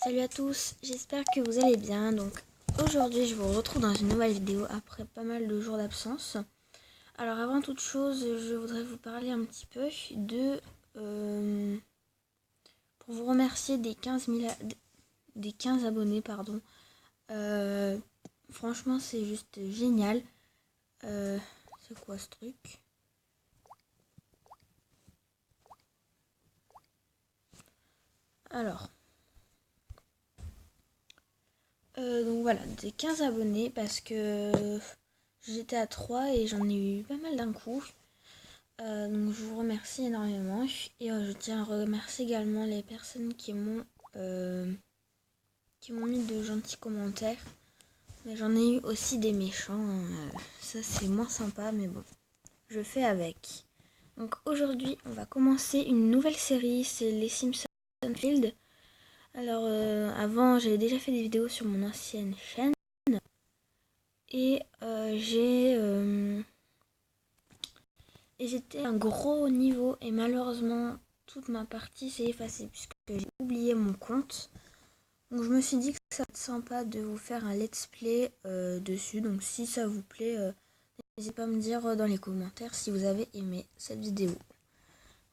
Salut à tous, j'espère que vous allez bien. Donc aujourd'hui je vous retrouve dans une nouvelle vidéo après pas mal de jours d'absence. Alors avant toute chose, je voudrais vous parler un petit peu de pour vous remercier des 15 abonnés pardon. Franchement c'est juste génial. C'est quoi ce truc? Alors donc voilà, des 15 abonnés parce que j'étais à 3 et j'en ai eu pas mal d'un coup. Donc je vous remercie énormément et je tiens à remercier également les personnes qui m'ont mis de gentils commentaires. Mais j'en ai eu aussi des méchants, ça c'est moins sympa mais bon, je fais avec. Donc aujourd'hui on va commencer une nouvelle série, c'est les Simpsons Field. Alors avant j'avais déjà fait des vidéos sur mon ancienne chaîne et j'étais à un gros niveau et malheureusement toute ma partie s'est effacée puisque j'ai oublié mon compte. Donc je me suis dit que ça va être sympa de vous faire un let's play dessus. Donc si ça vous plaît, n'hésitez pas à me dire dans les commentaires si vous avez aimé cette vidéo.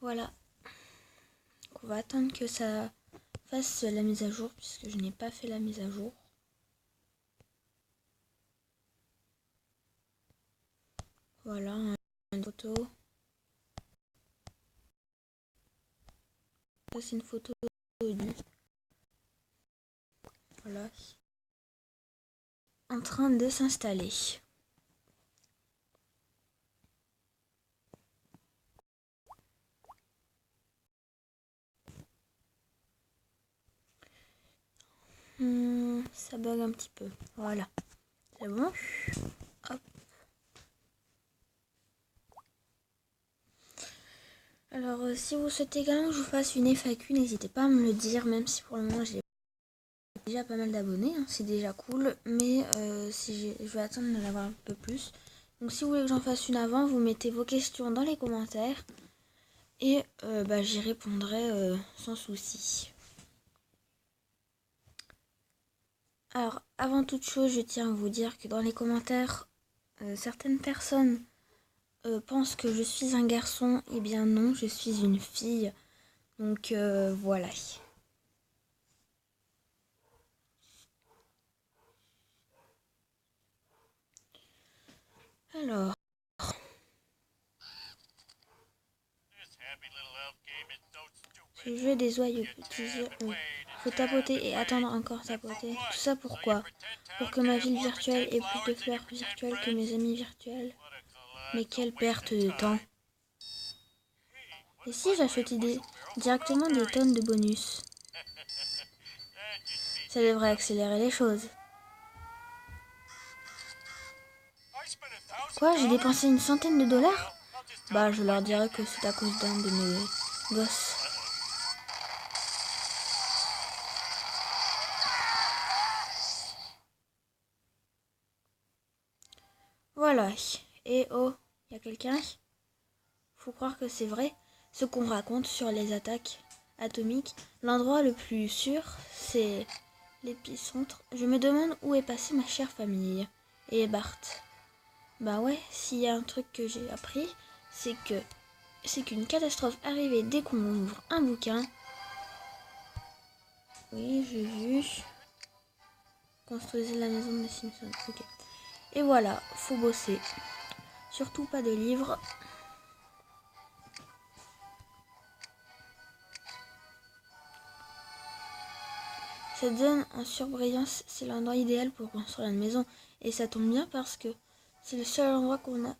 Voilà. Donc, on va attendre que ça fasse la mise à jour puisque je n'ai pas fait la mise à jour. Voilà, une photo. Ça c'est une photo du... Voilà. En train de s'installer. Ça bug un petit peu. Voilà. C'est bon. Hop. Alors, si vous souhaitez également que je vous fasse une FAQ, n'hésitez pas à me le dire, même si pour le moment j'ai déjà pas mal d'abonnés, hein, c'est déjà cool, mais je vais attendre d'en avoir un peu plus. Donc si vous voulez que j'en fasse une avant, vous mettez vos questions dans les commentaires et j'y répondrai sans souci. Alors, avant toute chose, je tiens à vous dire que dans les commentaires, certaines personnes pensent que je suis un garçon. Eh bien non, je suis une fille. Donc voilà. Alors, ce jeu des oies faut tapoter et attendre encore tapoter. Tout ça pourquoi? Pour que ma ville virtuelle ait plus de fleurs virtuelles que mes amis virtuels. Mais quelle perte de temps. Et si j'achetais directement des tonnes de bonus? Ça devrait accélérer les choses. Quoi, j'ai dépensé une centaine de dollars? Bah, je leur dirais que c'est à cause d'un de mes gosses. Voilà. Et oh, y a quelqu'un? Faut croire que c'est vrai ce qu'on raconte sur les attaques atomiques. L'endroit le plus sûr, c'est l'épicentre. Je me demande où est passée ma chère famille. Et Bart. Bah ouais, s'il y a un truc que j'ai appris, c'est qu'une catastrophe arrivée dès qu'on ouvre un bouquin. Oui, j'ai vu. Construisez la maison des Simpsons. Ok. Et voilà, faut bosser. Surtout pas de livres. Cette zone en surbrillance, c'est l'endroit idéal pour construire une maison. Et ça tombe bien parce que c'est le seul endroit qu'on a.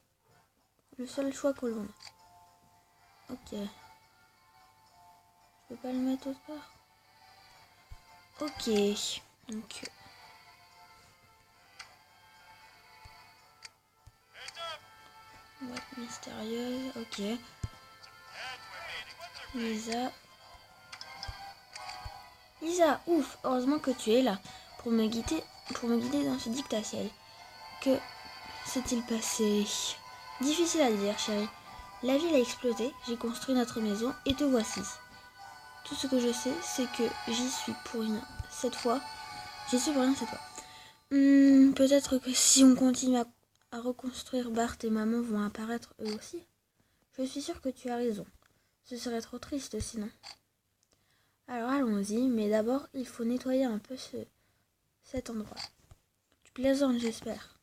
Le seul choix que l'on a. Ok. Je peux pas le mettre autre part. Ok. Donc. Boîte mystérieuse. Ok. Lisa. Lisa, ouf, heureusement que tu es là pour me guider dans ce dictatiel. Que s'est-il passé? Difficile à dire, chérie. La ville a explosé, j'ai construit notre maison et te voici. Tout ce que je sais, c'est que j'y suis pour rien cette fois. J'y suis pour rien cette fois. Peut-être que si on continue à reconstruire, Bart et maman vont apparaître eux aussi. Je suis sûre que tu as raison. Ce serait trop triste sinon. Alors allons-y, mais d'abord, il faut nettoyer un peu cet endroit. Tu plaisantes, j'espère.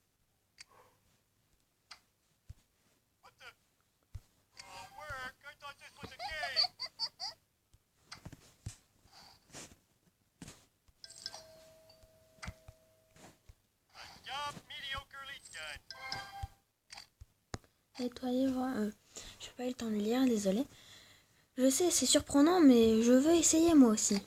Nettoyer, j'ai pas eu le temps de lire, désolé. Je sais, c'est surprenant, mais je veux essayer moi aussi.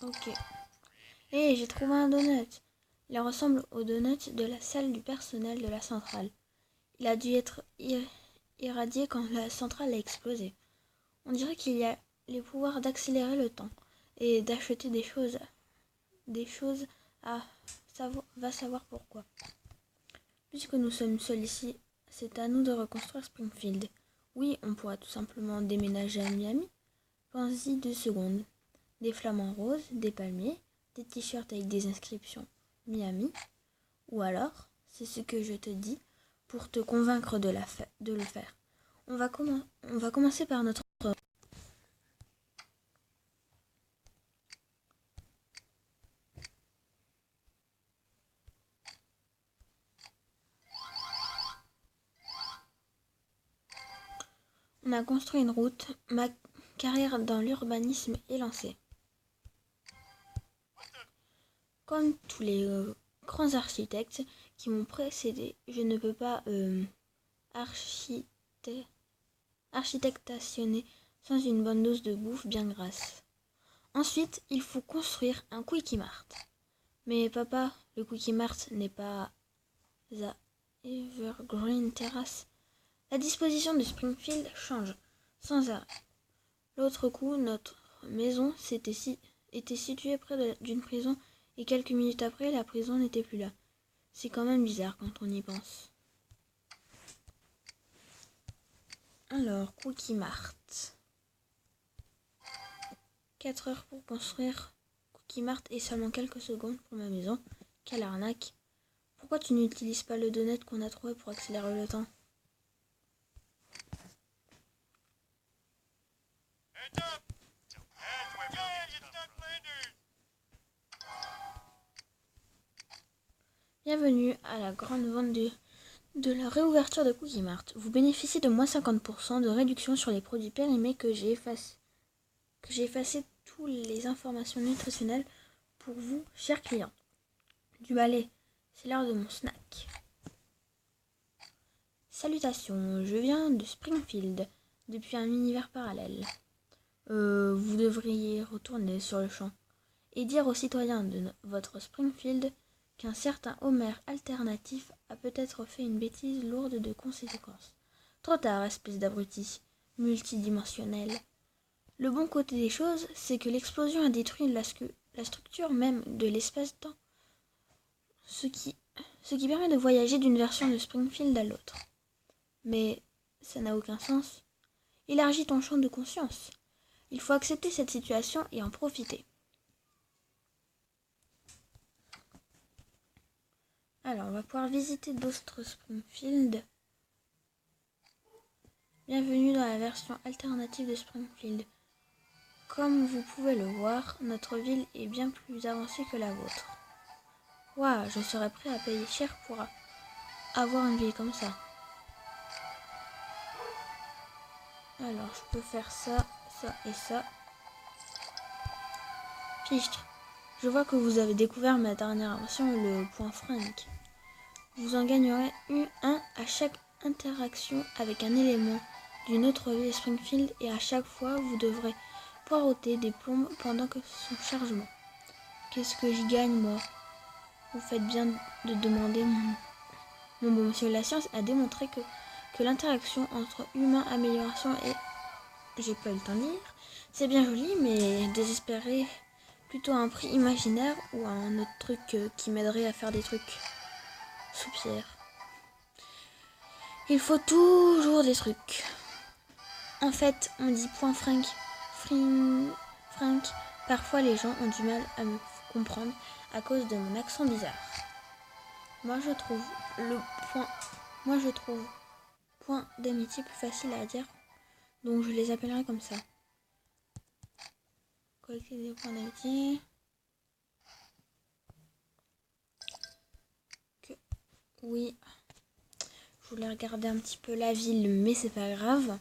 Ok. Hé, j'ai trouvé un donut. Il ressemble au donut de la salle du personnel de la centrale. Il a dû être irradié quand la centrale a explosé. On dirait qu'il y a les pouvoirs d'accélérer le temps et d'acheter des choses à va savoir pourquoi. Puisque nous sommes seuls ici, c'est à nous de reconstruire Springfield. Oui, on pourra tout simplement déménager à Miami. Pensez-y 2 secondes. Des flamants roses, des palmiers, des t-shirts avec des inscriptions Miami. Ou alors, c'est ce que je te dis pour te convaincre de le faire. On va commencer par notre... On a construit une route. Ma carrière dans l'urbanisme est lancée. Comme tous les grands architectes qui m'ont précédé, je ne peux pas architectationner sans une bonne dose de bouffe bien grasse. Ensuite, il faut construire un Quickie Mart. Mais papa, le Quickie Mart n'est pas à Evergreen Terrace. La disposition de Springfield change sans arrêt. L'autre coup, notre maison était située près d'une prison et quelques minutes après, la prison n'était plus là. C'est quand même bizarre quand on y pense. Alors, Quickie Mart. 4 heures pour construire Quickie Mart et seulement quelques secondes pour ma maison. Quelle arnaque. Pourquoi tu n'utilises pas le donut qu'on a trouvé pour accélérer le temps? Bienvenue à la grande vente de la réouverture de Quickie Mart. Vous bénéficiez de moins 50% de réduction sur les produits périmés que j'ai effacé toutes les informations nutritionnelles pour vous, chers clients. Du balai, c'est l'heure de mon snack. Salutations, je viens de Springfield, depuis un univers parallèle. Vous devriez retourner sur le champ et dire aux citoyens de votre Springfield qu'un certain Homer alternatif a peut-être fait une bêtise lourde de conséquences. Trop tard, espèce d'abruti multidimensionnel. Le bon côté des choses, c'est que l'explosion a détruit la structure même de l'espace-temps, ce qui permet de voyager d'une version de Springfield à l'autre. Mais ça n'a aucun sens. Élargis ton champ de conscience. Il faut accepter cette situation et en profiter. Alors, on va pouvoir visiter d'autres Springfield. Bienvenue dans la version alternative de Springfield. Comme vous pouvez le voir, notre ville est bien plus avancée que la vôtre. Waouh, je serais prêt à payer cher pour avoir une ville comme ça. Alors, je peux faire ça, ça et ça. Fichtre, je vois que vous avez découvert ma dernière invention, le point Frank. Vous en gagnerez un à chaque interaction avec un élément d'une autre ville Springfield et à chaque fois, vous devrez poireauter des plombes pendant que son chargement. Qu'est-ce que j'y gagne, moi? Vous faites bien de demander mon bon monsieur. La science a démontré que l'interaction entre humain, amélioration et... J'ai pas eu le temps de lire. C'est bien joli, mais désespéré, plutôt un prix imaginaire ou un autre truc qui m'aiderait à faire des trucs sous pierre. Il faut toujours des trucs. En fait, on dit point Frank. Frank. Parfois, les gens ont du mal à me comprendre à cause de mon accent bizarre. Moi, je trouve point d'amitié plus facile à dire, donc je les appellerai comme ça. Collecter des points d'amitié. Oui. Je voulais regarder un petit peu la ville, mais c'est pas grave.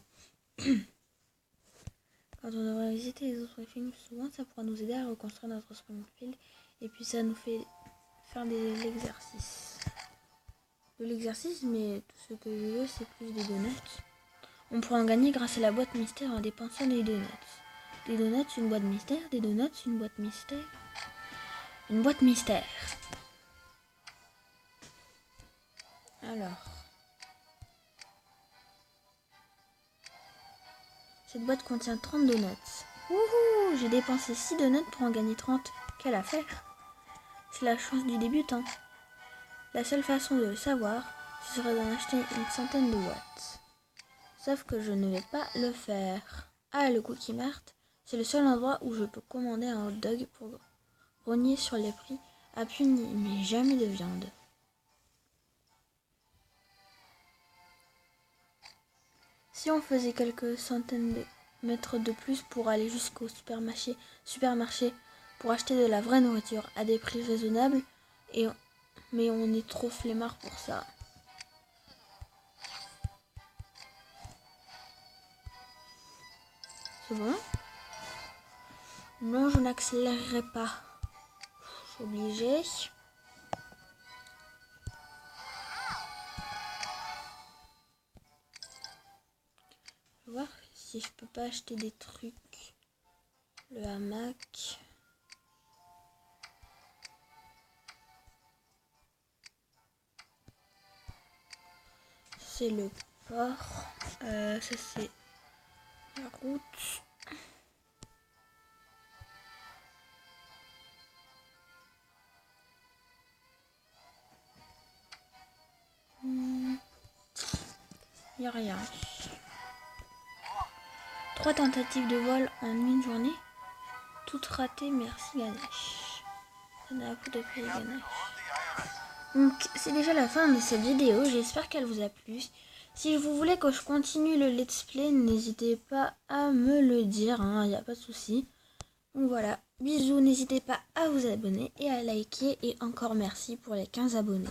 Quand on devrait visiter les autres films, souvent ça pourra nous aider à reconstruire notre Springfield. Et puis ça nous fait faire de l'exercice. De l'exercice, mais tout ce que je veux, c'est plus de donuts. On pourra en gagner grâce à la boîte mystère en dépensant des donuts. Des donuts, une boîte mystère. Des donuts, une boîte mystère. Une boîte mystère. Alors. Cette boîte contient 30 donuts. Wouhou! J'ai dépensé 6 donuts pour en gagner 30. Quelle affaire! C'est la chance du débutant. La seule façon de le savoir, ce serait d'en acheter une centaine de boîtes. Sauf que je ne vais pas le faire. Ah, le Cookie Mart, c'est le seul endroit où je peux commander un hot dog pour rogner sur les prix à punir, mais jamais de viande. Si on faisait quelques centaines de mètres de plus pour aller jusqu'au supermarché pour acheter de la vraie nourriture à des prix raisonnables, mais on est trop flemmard pour ça. C'est bon? Non, je n'accélérerai pas. Je suis obligée. Je vais voir si je peux pas acheter des trucs. Le hamac. C'est le port. Ça c'est la route. Y a rien. 3 tentatives de vol en une journée. Toutes ratées, merci Ganesh. Ça n'a pas de prix Ganesh. Donc c'est déjà la fin de cette vidéo, j'espère qu'elle vous a plu. Si vous voulez que je continue le let's play, n'hésitez pas à me le dire, il n'y a pas de souci. Donc voilà, bisous, n'hésitez pas à vous abonner et à liker, et encore merci pour les 15 abonnés.